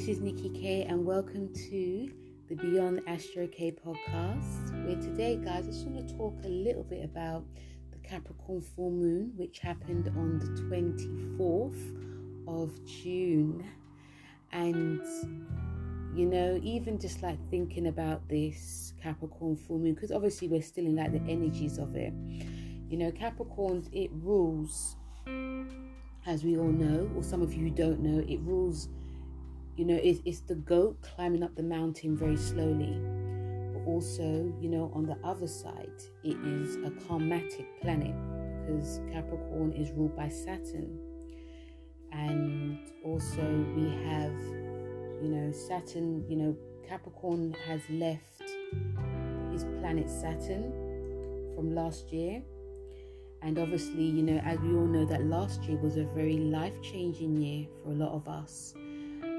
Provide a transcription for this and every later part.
this is Nikki K and welcome to the Beyond Astro K podcast, where today, guys, I just want to talk a little bit about the Capricorn full moon, which happened on the 24th of June. And, you know, even just like thinking about this Capricorn full moon, because obviously we're still in like the energies of it. You know, Capricorns, it rules, as we all know, or some of you don't know, it rules, you know, it's the goat climbing up the mountain very slowly. But also, you know, on the other side, it is a karmatic planet because Capricorn is ruled by Saturn. And also we have, you know, Saturn, you know, Capricorn has left his planet Saturn from last year. And obviously, you know, as we all know, that last year was a very life-changing year for a lot of us.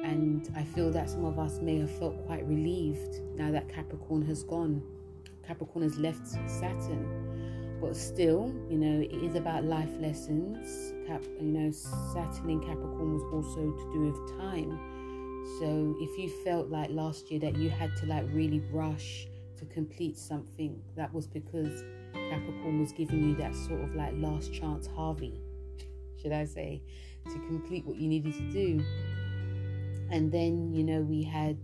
And I feel that some of us may have felt quite relieved now that Capricorn has gone. Capricorn has left Saturn. But still, you know, it is about life lessons. You know, Saturn in Capricorn was also to do with time. So if you felt like last year that you had to like really rush to complete something, that was because Capricorn was giving you that sort of like last chance Harvey, should I say, to complete what you needed to do. And then, you know, we had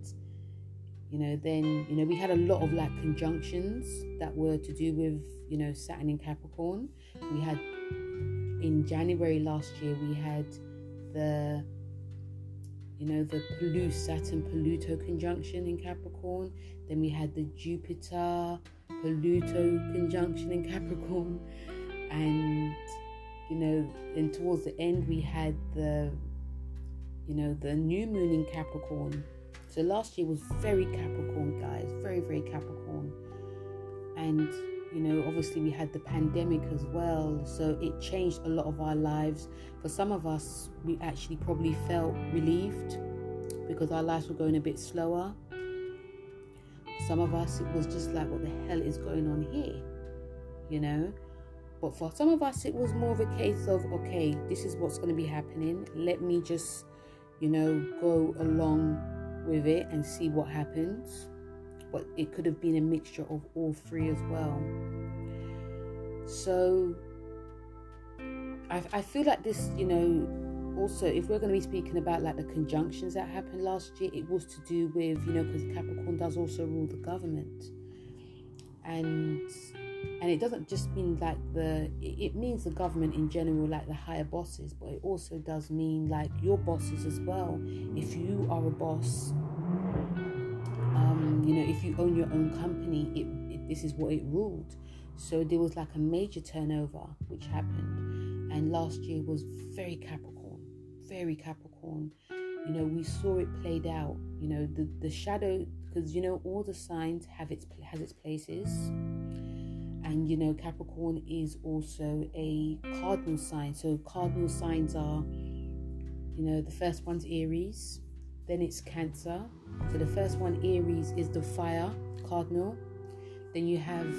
a lot of like conjunctions that were to do with, you know, Saturn in Capricorn. We had, in January last year, we had the Saturn-Pluto conjunction in Capricorn. Then we had the Jupiter-Pluto conjunction in Capricorn. And, you know, and towards the end, we had the new moon in Capricorn. So last year was very Capricorn, guys, very, very Capricorn. And, you know, obviously we had the pandemic as well. So it changed a lot of our lives. For some of us, we actually probably felt relieved because our lives were going a bit slower. Some of us, it was just like, what the hell is going on here? You know? But for some of us, it was more of a case of, okay, this is what's going to be happening. Let me just, you know, go along with it and see what happens. But it could have been a mixture of all three as well. So I feel like this, you know, also if we're going to be speaking about like the conjunctions that happened last year, it was to do with, you know, because Capricorn does also rule the government. And it doesn't just mean like it means the government in general, like the higher bosses, but it also does mean like your bosses as well. If you are a boss, you know, if you own your own company, this is what it ruled. So there was like a major turnover which happened. And last year was very Capricorn, very Capricorn. You know, we saw it played out, you know, the shadow, because, you know, all the signs has its places. And, you know, Capricorn is also a cardinal sign. So cardinal signs are, you know, the first one's Aries, then it's Cancer. So the first one, Aries, is the fire cardinal. Then you have,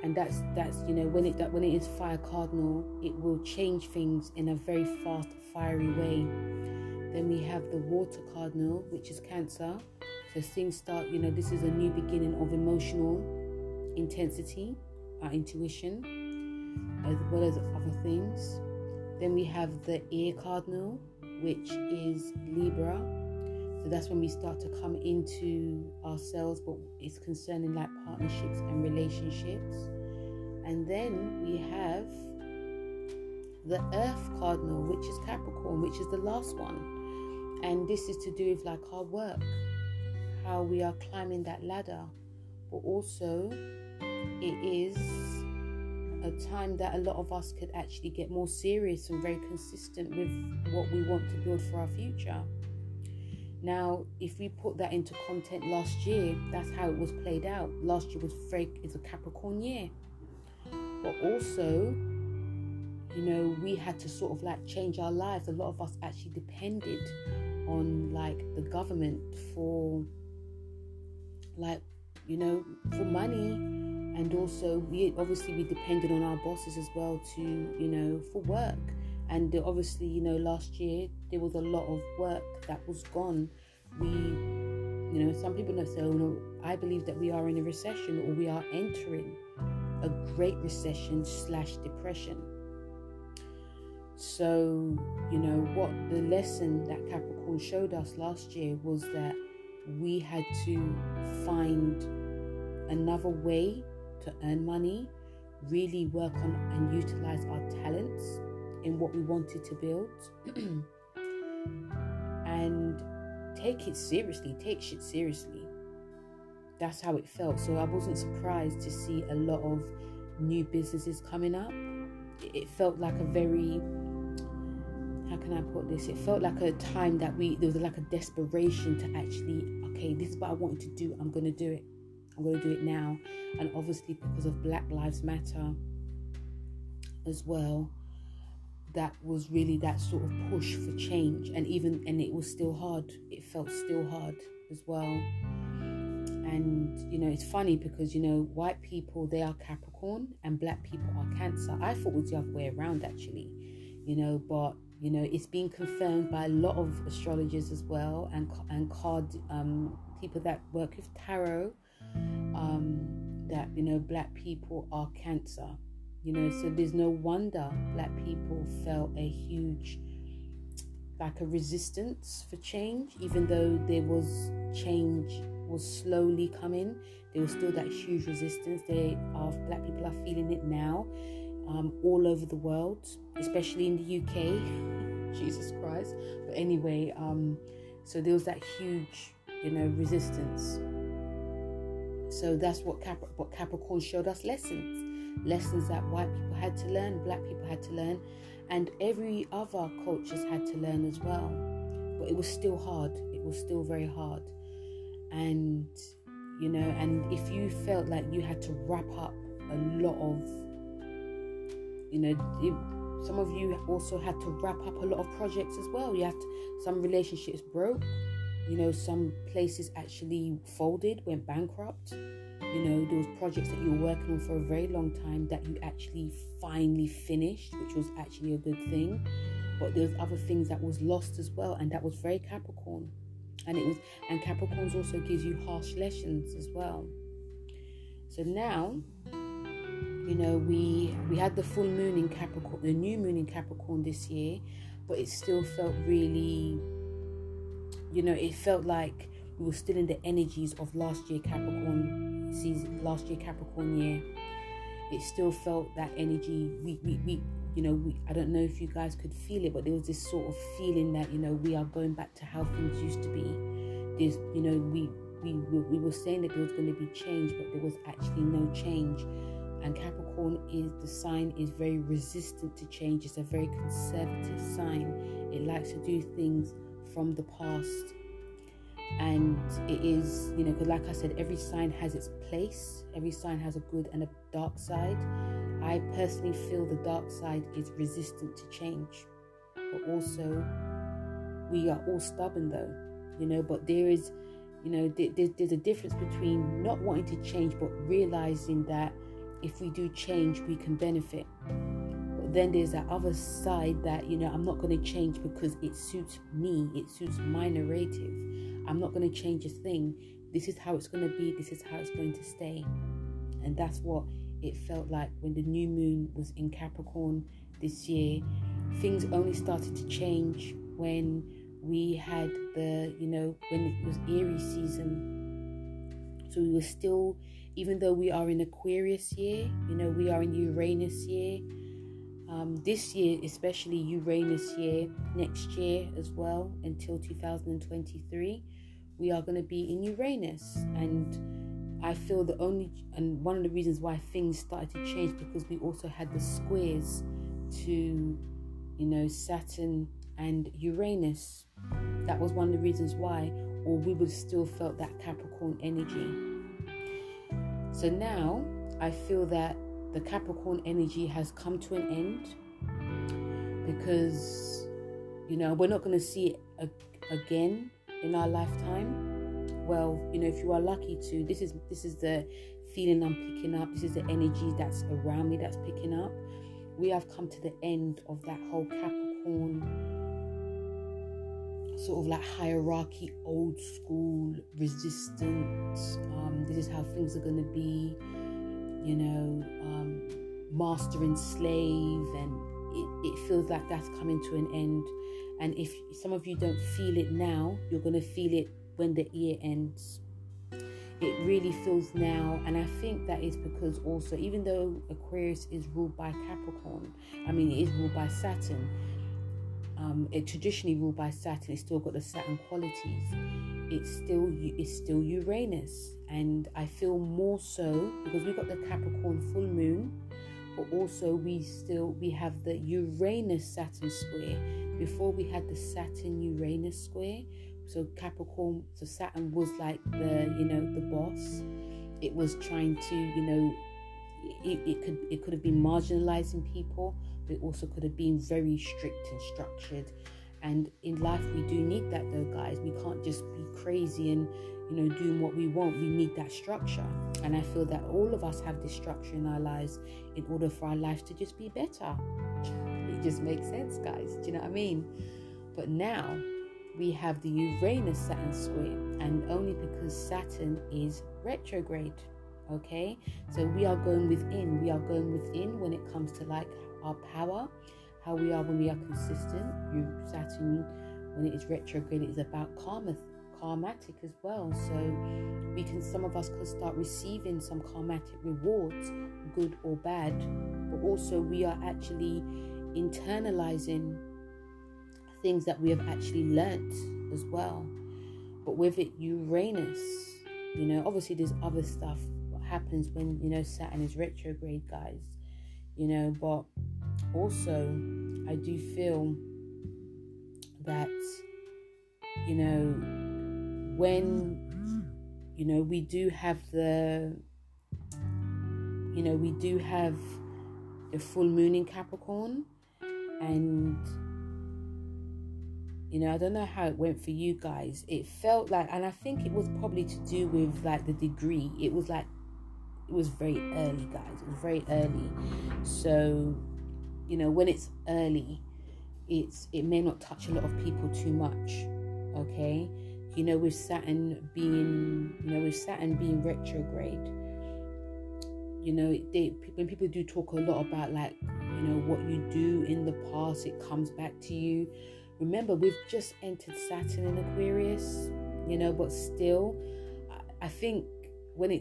and that's you know, when it is fire cardinal, it will change things in a very fast, fiery way. Then we have the water cardinal, which is Cancer. So things start, you know, this is a new beginning of emotional intensity, our intuition, as well as other things. Then we have the air cardinal, which is Libra. So that's when we start to come into ourselves, but it's concerning like partnerships and relationships. And then we have the earth cardinal, which is Capricorn, which is the last one. And this is to do with like our work, how we are climbing that ladder. But also it is a time that a lot of us could actually get more serious and very consistent with what we want to build for our future. Now, if we put that into content last year, that's how it was played out. Last year is a Capricorn year. But also, you know, we had to sort of like change our lives. A lot of us actually depended on like the government for like, you know, for money. And also we depended on our bosses as well to, you know, for work. And obviously, you know, last year there was a lot of work that was gone some people don't say, oh no, I believe that we are in a recession, or we are entering a great recession / depression. So, what the lesson that Capricorn showed us last year was that we had to find another way to earn money, really work on and utilize our talents in what we wanted to build, and take shit seriously. That's how it felt. So I wasn't surprised to see a lot of new businesses coming up. It felt like a very, how can I put this? It felt like a time that there was like a desperation to actually, okay, this is what I wanted to do. I'm going to do it. I'm going to do it now. And obviously because of Black Lives Matter as well, that was really that sort of push for change. And it was still hard. It felt still hard as well. And, it's funny because, white people, they are Capricorn and black people are Cancer. I thought it was the other way around, actually, but, it's been confirmed by a lot of astrologers as well, and card people that work with tarot, that, black people are Cancer, so there's no wonder black people felt a huge, like a resistance for change. Even though there was change was slowly coming, there was still that huge resistance. Black people are feeling it now, all over the world, especially in the UK. Jesus Christ. But anyway, so there was that huge, resistance. So that's what Capricorn showed us, lessons that white people had to learn, black people had to learn, and every other cultures had to learn as well. But it was still hard. It was still very hard. And, and if you felt like you had to wrap up a lot of, some of you also had to wrap up a lot of projects as well. Some relationships broke, some places actually folded, went bankrupt. There was projects that you were working on for a very long time that you actually finally finished, which was actually a good thing. But there was other things that was lost as well, and that was very Capricorn. And Capricorns also gives you harsh lessons as well. So now, we had the full moon in Capricorn, the new moon in Capricorn this year, but it still felt really, it felt like we were still in the energies of last year Capricorn season, last year Capricorn year. It still felt that energy. I don't know if you guys could feel it, but there was this sort of feeling that, we are going back to how things used to be. There's, we were saying that there was going to be change, but there was actually no change. And Capricorn is very resistant to change. It's a very conservative sign. It likes to do things from the past. And it is, because like I said, every sign has its place. Every sign has a good and a dark side. I personally feel the dark side is resistant to change. But also, we are all stubborn though, but there is, there's a difference between not wanting to change, but realizing that if we do change, we can benefit. But then there's that other side that, I'm not going to change because it suits me. It suits my narrative. I'm not going to change a thing. This is how it's going to be. This is how it's going to stay. And that's what it felt like when the new moon was in Capricorn this year. Things only started to change when we had when it was Aries season. So we were still, even though we are in Aquarius year, we are in Uranus year. This year, especially Uranus year, next year as well, until 2023, we are going to be in Uranus. And I feel one of the reasons why things started to change, because we also had the squares to, Saturn and Uranus. That was one of the reasons why, or we would still felt that Capricorn energy. So now I feel that the Capricorn energy has come to an end, because, we're not going to see it again in our lifetime. Well, if you are lucky to, this is the feeling I'm picking up. This is the energy that's around me that's picking up. We have come to the end of that whole Capricorn sort of like hierarchy, old school, resistant. This is how things are going to be, master and slave, and it feels like that's coming to an end. And if some of you don't feel it now, you're going to feel it when the year ends. It really feels now, and I think that is because also, even though Aquarius is ruled by Capricorn, it is ruled by Saturn. It traditionally ruled by Saturn. It's still got the Saturn qualities. It's still Uranus, and I feel more so because we've got the Capricorn full moon, but also we have the Uranus Saturn square. Before we had the Saturn Uranus square. So Saturn was like the boss. It was trying to, it could have been marginalizing people, but it also could have been very strict and structured. And in life, we do need that though, guys. We can't just be crazy and, doing what we want. We need that structure. And I feel that all of us have this structure in our lives in order for our lives to just be better. It just makes sense, guys. Do you know what I mean? But now we have the Uranus Saturn square, and only because Saturn is retrograde. Okay, so we are going within when it comes to like our power, how we are when we are consistent. Saturn, when it is retrograde, it is about karmatic as well. So some of us could start receiving some karmatic rewards, good or bad, but also we are actually internalizing things that we have actually learnt as well. But with it, Uranus, obviously there's other stuff that happens when Saturn is retrograde, guys, but also I do feel that when we do have the full moon in Capricorn, and I don't know how it went for you guys. It felt like, and I think it was probably to do with like the degree. It was very early, guys. It was very early. So, when it's early, it may not touch a lot of people too much. Okay, with Saturn being retrograde, when people do talk a lot about like, what you do in the past, it comes back to you. Remember, we've just entered Saturn in Aquarius, but still, I think when the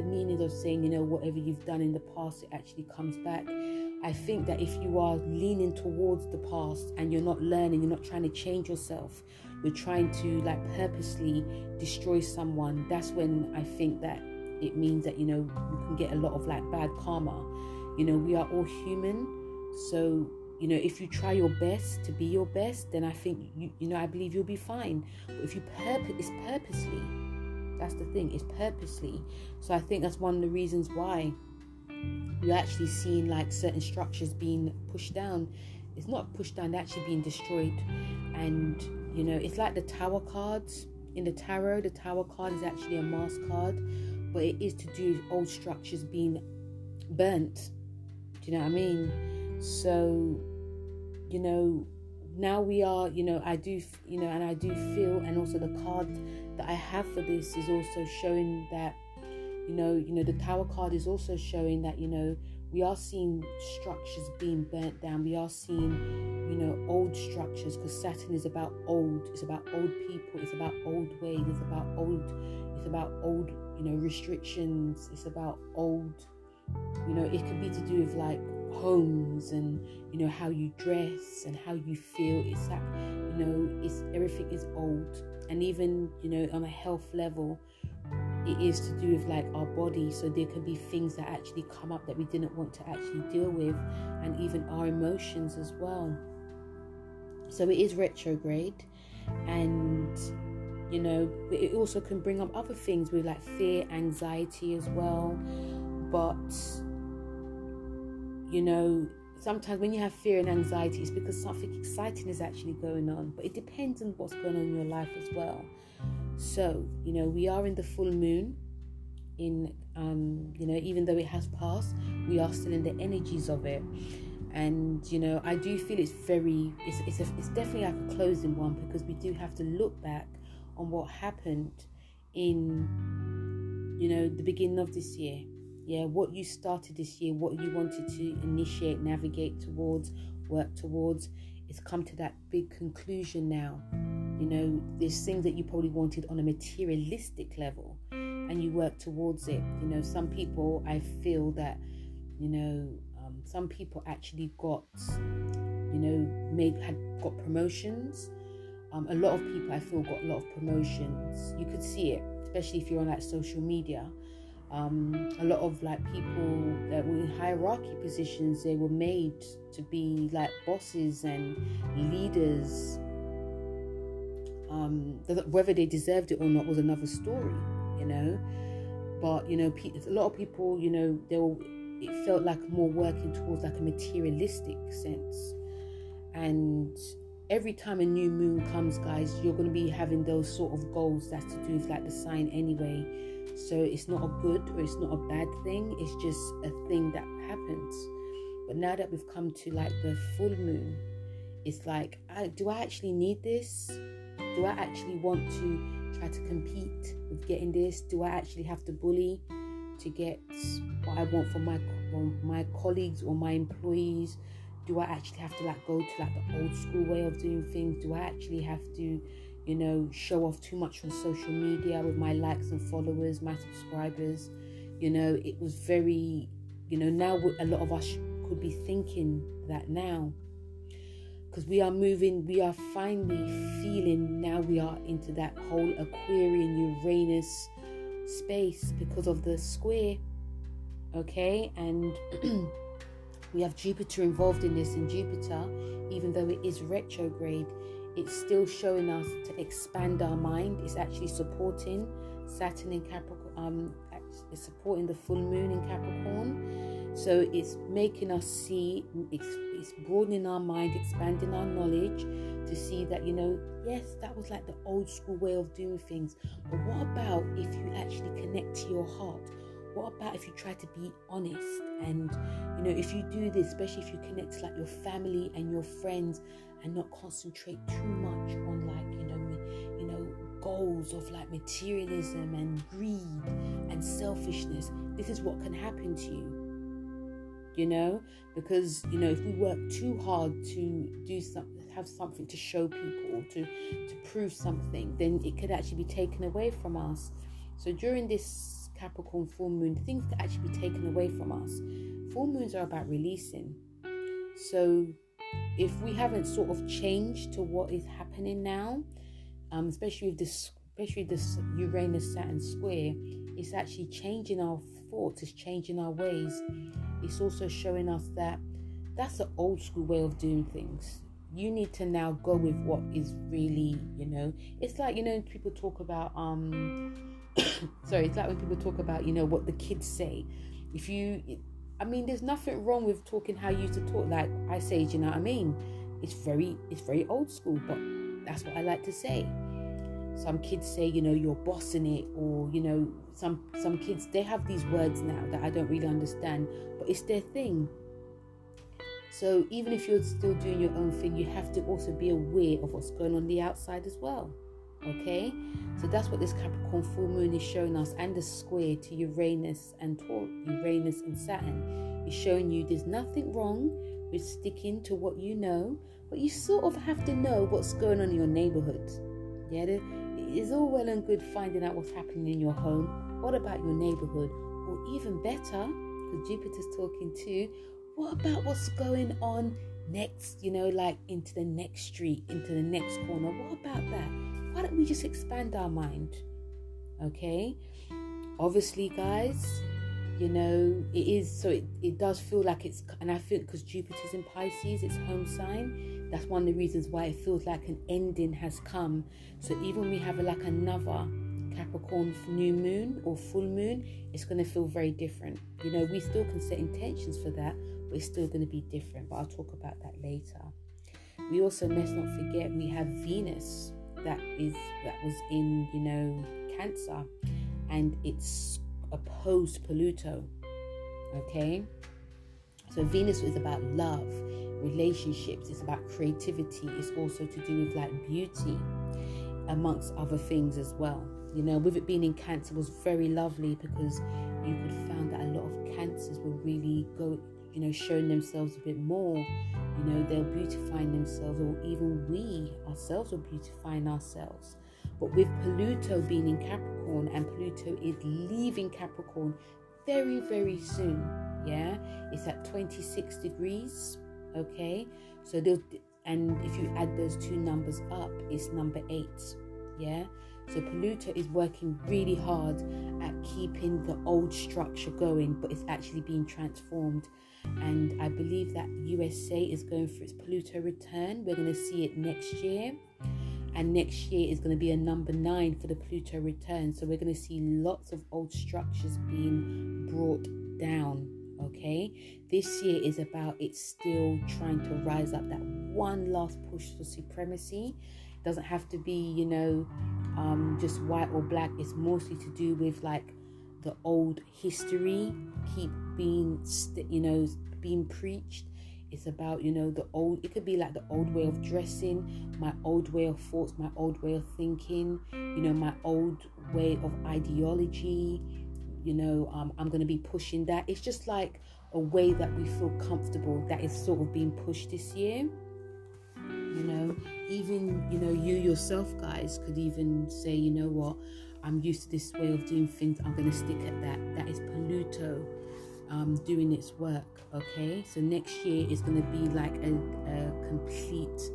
meaning of saying, whatever you've done in the past, it actually comes back. I think that if you are leaning towards the past and you're not learning, you're not trying to change yourself, you're trying to like purposely destroy someone, that's when I think that it means that, you can get a lot of like bad karma. We are all human. So, if you try your best to be your best, then I think, I believe you'll be fine. But if it's purposely. That's the thing, it's purposely. So I think that's one of the reasons why you're actually seeing like certain structures being pushed down. It's not pushed down, they're actually being destroyed. And, it's like the Tower cards in the tarot. The Tower card is actually a mask card, but it is to do with old structures being burnt. Do you know what I mean? So, now we are, I do, and I do feel, and also the card that I have for this is also showing that, the Tower card is also showing that, we are seeing structures being burnt down. We are seeing, old structures, because Saturn is about old. It's about old people. It's about old ways. It's about old, restrictions. It's about old, it could be to do with like homes and, how you dress and how you feel. It's that, everything is old. And even, on a health level, it is to do with like our body. So there can be things that actually come up that we didn't want to actually deal with, and even our emotions as well. So it is retrograde, and it also can bring up other things with like fear, anxiety as well. But sometimes when you have fear and anxiety, it's because something exciting is actually going on. But it depends on what's going on in your life as well. So, we are in the full moon in, even though it has passed, we are still in the energies of it. And I do feel it's definitely like a closing one, because we do have to look back on what happened in the beginning of this year. What you started this year, what you wanted to initiate, navigate towards, work towards, it's come to that big conclusion now. There's things that you probably wanted on a materialistic level, and you work towards it. Some people, I feel that some people actually got got promotions. A lot of people, I feel, got a lot of promotions. You could see it, especially if you're on like social media. A lot of like people that were in hierarchy positions, they were made to be like bosses and leaders. Whether they deserved it or not was another story, but a lot of people, it felt like more working towards like a materialistic sense. And every time a new moon comes, guys, you're going to be having those sort of goals. That's to do with like the sign anyway. So it's not a good or it's not a bad thing. It's just a thing that happens. But now that we've come to like the full moon, it's like, do I actually need this? Do I actually want to try to compete with getting this? Do I actually have to bully to get what I want from my colleagues or my employees? Do I actually have to like go to like the old school way of doing things? Do I actually have to, show off too much on social media with my likes and followers, my subscribers? It was very, now a lot of us could be thinking that now. Because we are finally feeling now we are into that whole Aquarian Uranus space because of the square. Okay, and we have Jupiter involved in this, and Jupiter, even though it is retrograde, it's still showing us to expand our mind. It's actually supporting Saturn in Capricorn, it's supporting the full moon in Capricorn. So it's making us see, it's broadening our mind, expanding our knowledge to see that, yes, that was like the old school way of doing things. But what about if you actually connect to your heart? What about if you try to be honest? And, if you do this, especially if you connect to like your family and your friends and not concentrate too much on like, goals of like materialism and greed and selfishness, this is what can happen to you. Because, if we work too hard to do something, have something to show people, to prove something, then it could actually be taken away from us. So during this Capricorn full moon, things could actually be taken away from us. Full moons are about releasing. So if we haven't sort of changed to what is happening now, especially with this Uranus Saturn square, it's actually changing our thoughts, it's changing our ways. It's also showing us that that's an old school way of doing things. You need to now go with what is really, it's like, people talk about it's like when people talk about, what the kids say. There's nothing wrong with talking how you used to talk. Like I say, do you know what I mean? It's very old school, but that's what I like to say. Some kids say, you're bossing it, or, some kids, they have these words now that I don't really understand, but it's their thing. So even if you're still doing your own thing, you have to also be aware of what's going on the outside as well. Okay, so that's what this Capricorn full moon is showing us, and the square to Uranus and Saturn is showing you there's nothing wrong with sticking to what you know, but you sort of have to know what's going on in your neighborhood. Yeah, it is all well and good finding out what's happening in your home. What about your neighborhood? Or even better, because Jupiter's talking too, what about what's going on next, like into the next street, into the next corner? What about that? Why don't we just expand our mind? Okay, obviously, guys, it is, so it does feel like it's, and I think because Jupiter's in Pisces, it's home sign, that's one of the reasons why it feels like an ending has come. So even when we have like another Capricorn new moon or full moon, it's going to feel very different. We still can set intentions for that, but it's still going to be different, but I'll talk about that later. We also, let's not forget, we have Venus that was in Cancer, and it's opposed Pluto. Okay, So Venus is about love, relationships, it's about creativity, it's also to do with like beauty, amongst other things as well. You know, with it being in Cancer was very lovely because you could find that a lot of Cancers were really showing themselves a bit more. You know, they're beautifying themselves, or even we ourselves are beautifying ourselves. But with Pluto being in Capricorn, and Pluto is leaving Capricorn very, very soon. Yeah, it's at 26 degrees. Okay, so and if you add those two numbers up, it's number 8. Yeah, so Pluto is working really hard at keeping the old structure going, but it's actually being transformed. And I believe that USA is going for its Pluto return. We're going to see it next year. And next year is going to be a number 9 for the Pluto return. So we're going to see lots of old structures being brought down. Okay, this year is about it's still trying to rise up, that one last push for supremacy. It doesn't have to be, just white or black. It's mostly to do with like the old history keep being being preached. It's about the old, it could be like the old way of dressing, my old way of thoughts, my old way of thinking, my old way of ideology. I'm going to be pushing that. It's just like a way that we feel comfortable that is sort of being pushed this year. Even you yourself, guys, could even say, you know what, I'm used to this way of doing things, I'm going to stick at that. That is Pluto doing its work. Okay, so next year is going to be like a complete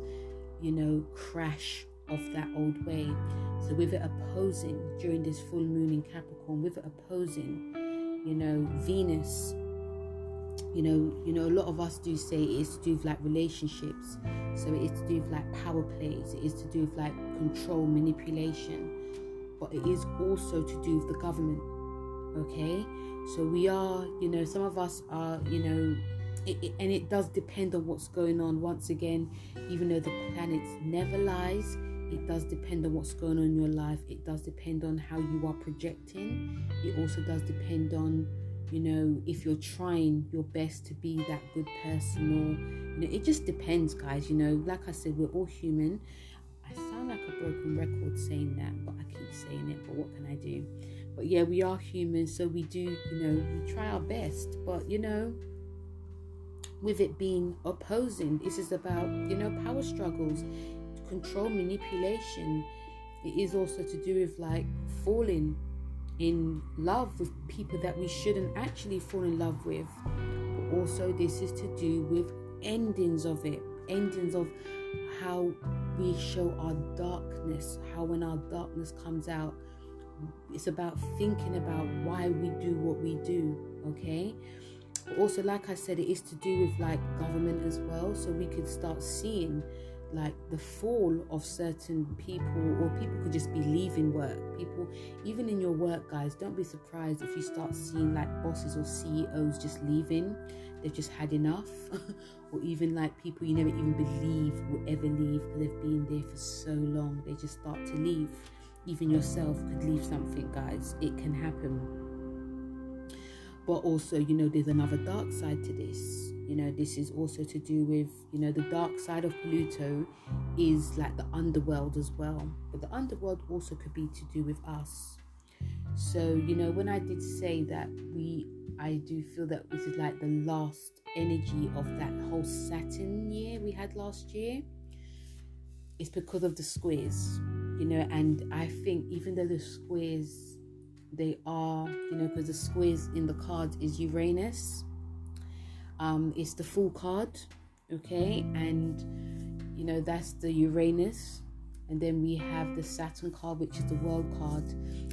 crash of that old way. So with it opposing during this full moon in Capricorn, with it opposing Venus, a lot of us do say it is to do with like relationships. So it is to do with like power plays, it is to do with like control, manipulation, but it is also to do with the government. Okay, so we are, some of us are, and it does depend on what's going on. Once again, even though the planet never lies, it does depend on what's going on in your life. It does depend on how you are projecting. It also does depend on, if you're trying your best to be that good person, or, it just depends, guys. Like I said, we're all human. I sound like a broken record saying that, but I keep saying it, but what can I do? But yeah, we are human, so we do, we try our best. But, with it being opposing, this is about, power struggles, control, manipulation. It is also to do with like falling in love with people that we shouldn't actually fall in love with. But also this is to do with endings of it, endings of how we show our darkness, how when our darkness comes out, it's about thinking about why we do what we do. Okay, but also, like I said, it is to do with like government as well. So we could start seeing like the fall of certain people, or people could just be leaving work. People, even in your work, guys, don't be surprised if you start seeing like bosses or CEOs just leaving. They've just had enough. Or even like people you never even believe will ever leave, because they've been there for so long, they just start to leave. Even yourself could leave something, guys. It can happen. But also, there's another dark side to this. This is also to do with, the dark side of Pluto is like the underworld as well. But the underworld also could be to do with us. So, when I did say that I do feel that this is like the last energy of that whole Saturn year we had last year, it's because of the squares, and I think even though the squares, they are, because the squares in the card is Uranus, it's the Fool card, okay, and that's the Uranus, and then we have the Saturn card, which is the World card.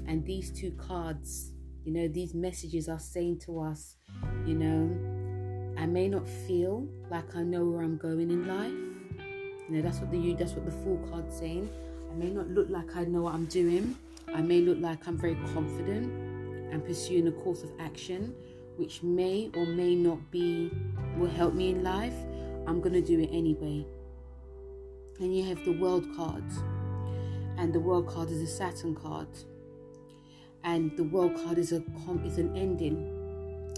And these two cards, these messages are saying to us, I may not feel like I know where I'm going in life. That's what the Fool card's saying. I may not look like I know what I'm doing. I may look like I'm very confident and pursuing a course of action, which may or may not will help me in life. I'm going to do it anyway. And you have the World card. And the World card is a Saturn card. And the World card is an ending.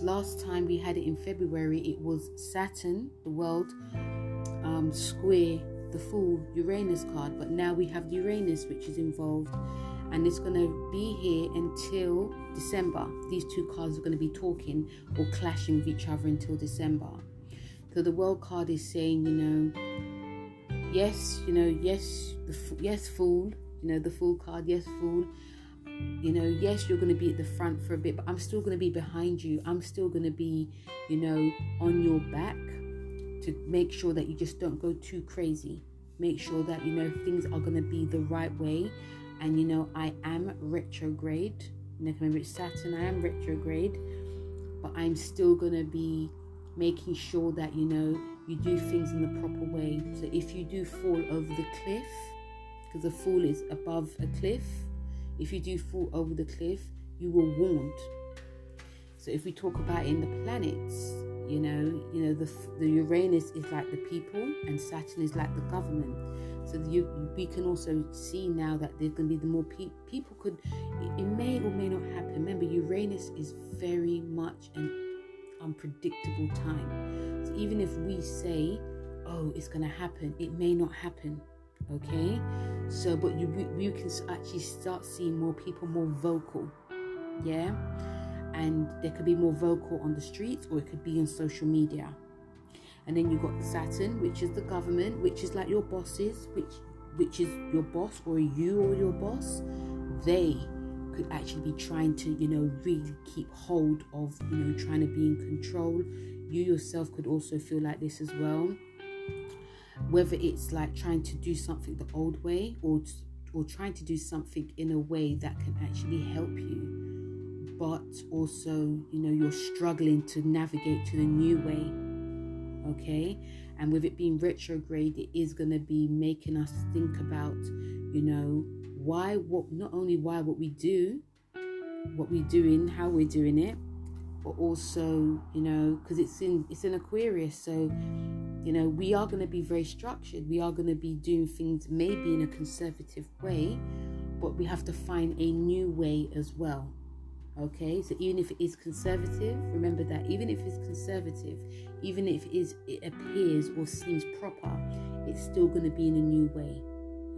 last time we had it in February, it was Saturn, the world, square the full Uranus card. But now we have Uranus, which is involved, and it's going to be here until December. These two cards are going to be talking or clashing with each other until December. So the world card is saying, yes, yes, fool, the fool card, yes, fool. Yes, you're going to be at the front for a bit, but I'm still going to be behind you. I'm still going to be, on your back to make sure that you just don't go too crazy. Make sure that, things are going to be the right way. And, I am retrograde. Remember, it's Saturn. I am retrograde, but I'm still going to be making sure that, you do things in the proper way. So if you do fall over the cliff, because the fall is above a cliff, if you do fall over the cliff, you were warned. So if we talk about in the planets, the Uranus is like the people and Saturn is like the government. So we can also see now that there's going to be the more people could, it may or may not happen. Remember, Uranus is very much an unpredictable time. So even if we say, oh, it's going to happen, it may not happen. Okay, so but you can actually start seeing more people more vocal, yeah, and they could be more vocal on the streets, or it could be on social media. And then you got Saturn, which is the government, which is like your bosses, which is your boss, or you or your boss. They could actually be trying to really keep hold of trying to be in control. You yourself could also feel like this as well. Whether it's like trying to do something the old way or trying to do something in a way that can actually help you, but also you're struggling to navigate to the new way. Okay, and with it being retrograde, it is going to be making us think about not only why what we're doing, how we're doing it, but also because it's in Aquarius. So we are going to be very structured. We are going to be doing things maybe in a conservative way, but we have to find a new way as well. Okay, so even if it is conservative, remember that even if it's conservative, even if it appears or seems proper, it's still going to be in a new way.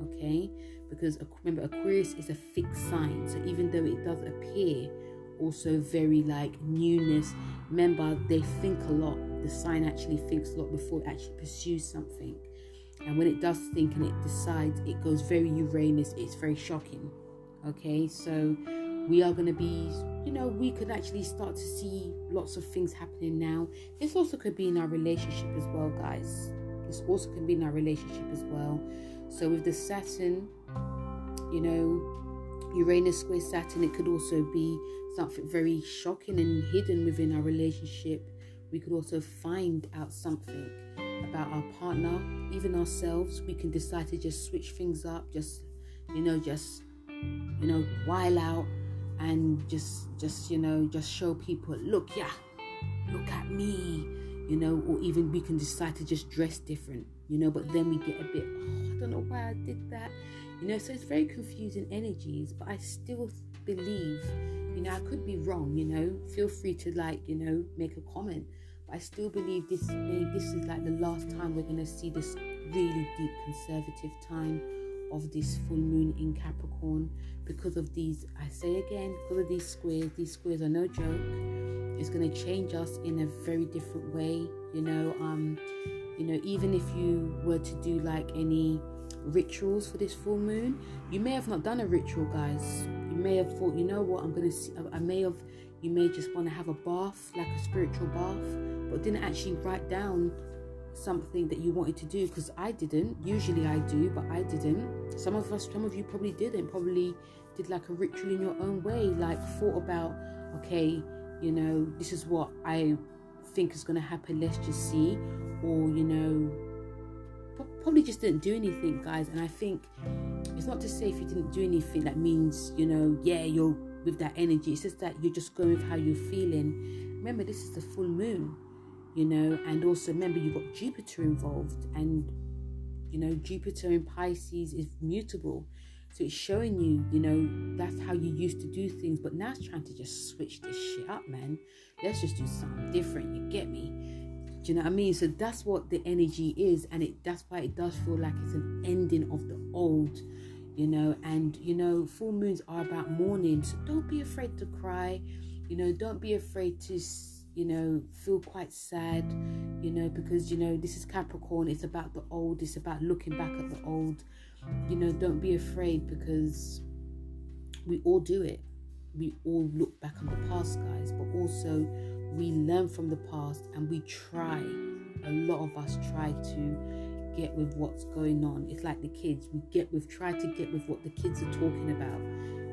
Okay, because remember, Aquarius is a fixed sign. So even though it does appear also very like newness, remember, they think a lot. The sign actually thinks a lot before it actually pursues something. And when it does think and it decides, it goes very Uranus. It's very shocking. Okay, so we are going to be, we could actually start to see lots of things happening now. This also could be in our relationship as well, guys. This also could be in our relationship as well. So with the Saturn, Uranus square Saturn, it could also be something very shocking and hidden within our relationship. We could also find out something about our partner, even ourselves. We can decide to just switch things up, just while out and just show people, look at me, or even we can decide to just dress different, but then we get a bit, I don't know why I did that, so it's very confusing energies. But I still believe, I could be wrong, feel free to make a comment, but I still believe this is like the last time we're going to see this really deep conservative time of this full moon in Capricorn, because of these, I say again, because of these squares are no joke. It's going to change us in a very different way. Even if you were to do like any rituals for this full moon, you may have not done a ritual, guys. You may have thought, you may just want to have a bath, like a spiritual bath, but didn't actually write down something that you wanted to do, because I didn't. Usually I do, but I didn't. Some of you probably didn't, probably did like a ritual in your own way, like thought about, okay, this is what I think is going to happen, let's just see, or probably just didn't do anything, guys. And I think it's not to say if you didn't do anything that means you're with that energy. It's just that you're just going with how you're feeling. Remember, this is the full moon, and also remember, you've got Jupiter involved, and Jupiter in Pisces is mutable. So it's showing you, you know, that's how you used to do things, but now it's trying to just switch this shit up, man. Let's just do something different. You get me? Do you know what I mean? So that's what the energy is, and that's why it does feel like it's an ending of the old, you know. And you know, full moons are about mourning, so don't be afraid to cry. You know, don't be afraid to, you know, feel quite sad, you know, because, you know, this is Capricorn. It's about the old. It's about looking back at the old. You know, don't be afraid, because we all do it. We all look back on the past, guys, but also we learn from the past, and we try. A lot of us try to get with what's going on. It's like the kids. We try to get with what the kids are talking about,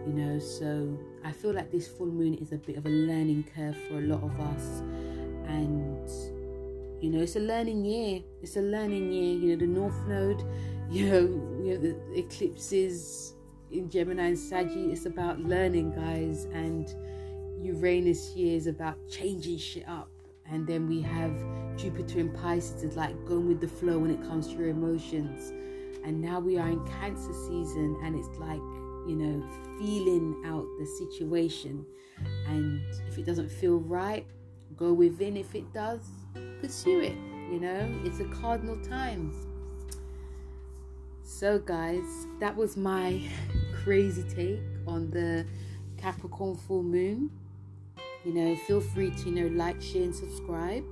you know. So I feel like this full moon is a bit of a learning curve for a lot of us, and you know, it's a learning year. It's a learning year. You know, the North Node, you know the eclipses in Gemini and Saggy. It's about learning, guys. And Uranus year is about changing shit up. And then we have Jupiter in Pisces, is like going with the flow when it comes to your emotions. And now we are in Cancer season, and it's like, you know, feeling out the situation. And if it doesn't feel right, go within. If it does, pursue it. You know, it's a cardinal time. So guys, that was my crazy take on the Capricorn full moon. You know, feel free to, you know, like, share and subscribe.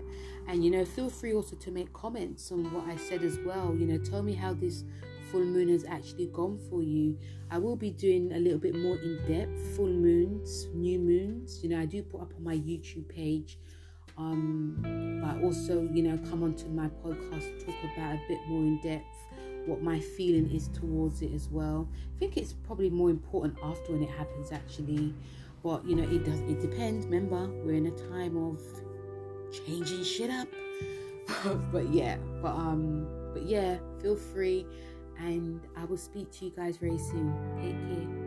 And, you know, feel free also to make comments on what I said as well. You know, tell me how this full moon has actually gone for you. I will be doing a little bit more in depth, full moons, new moons. You know, I do put up on my YouTube page. But also, you know, come onto my podcast to talk about a bit more in depth what my feeling is towards it as well. I think it's probably more important after when it happens, actually. But, you know, it depends. Remember, we're in a time of changing shit up. but yeah, feel free, and I will speak to you guys very soon. Take care.